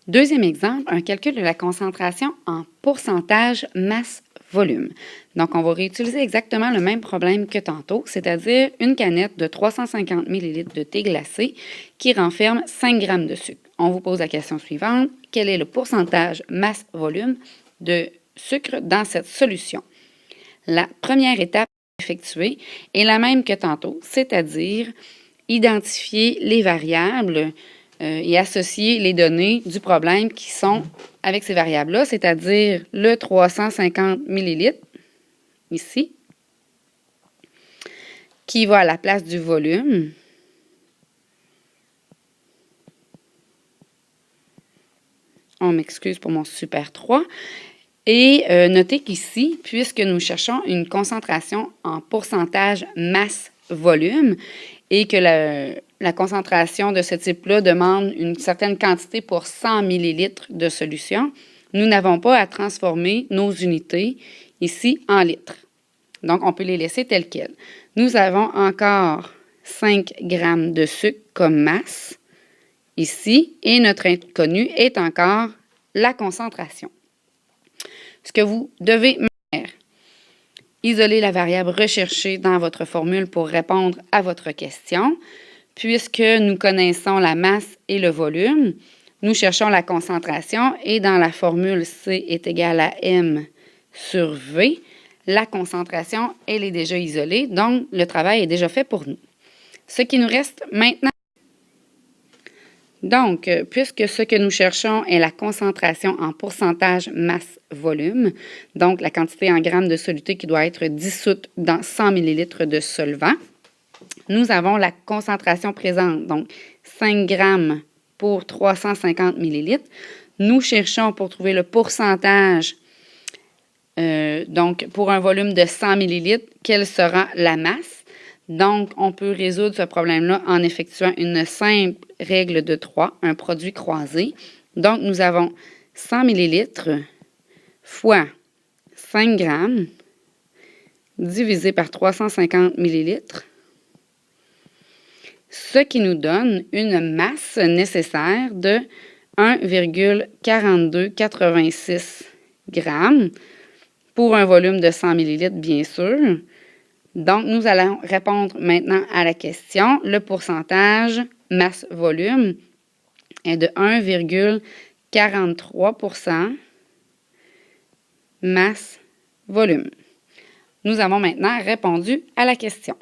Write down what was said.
Deuxième exemple, un calcul de la concentration en pourcentage masse-volume. Donc, on va réutiliser exactement le même problème que tantôt, c'est-à-dire une canette de 350 ml de thé glacé qui renferme 5 g de sucre. On vous pose la question suivante. Quel est le pourcentage masse-volume de sucre dans cette solution? La première étape effectuée est la même que tantôt, c'est-à-dire identifier les variables et associer les données du problème qui sont avec ces variables-là, c'est-à-dire le 350 ml, ici, qui va à la place du volume. On m'excuse pour mon super 3. Et notez qu'ici, puisque nous cherchons une concentration en pourcentage masse-volume et que la concentration de ce type-là demande une certaine quantité pour 100 ml de solution, nous n'avons pas à transformer nos unités ici en litres. Donc, on peut les laisser telles quelles. Nous avons encore 5 g de sucre comme masse ici et notre inconnu est encore la concentration. Ce que vous devez faire, isoler la variable recherchée dans votre formule pour répondre à votre question. Puisque nous connaissons la masse et le volume, nous cherchons la concentration et dans la formule C est égal à M sur V, la concentration, elle est déjà isolée, donc le travail est déjà fait pour nous. Ce qui nous reste maintenant. Donc, puisque ce que nous cherchons est la concentration en pourcentage masse-volume, donc la quantité en grammes de soluté qui doit être dissoute dans 100 ml de solvant, nous avons la concentration présente, donc 5 grammes pour 350 ml. Nous cherchons pour trouver le pourcentage, donc pour un volume de 100 ml, quelle sera la masse. Donc, on peut résoudre ce problème-là en effectuant une simple règle de 3, un produit croisé. Donc, nous avons 100 ml fois 5 grammes divisé par 350 ml, ce qui nous donne une masse nécessaire de 1,4286 grammes pour un volume de 100 ml, bien sûr. Donc, nous allons répondre maintenant à la question. Le pourcentage masse-volume est de 1,43% masse-volume. Nous avons maintenant répondu à la question.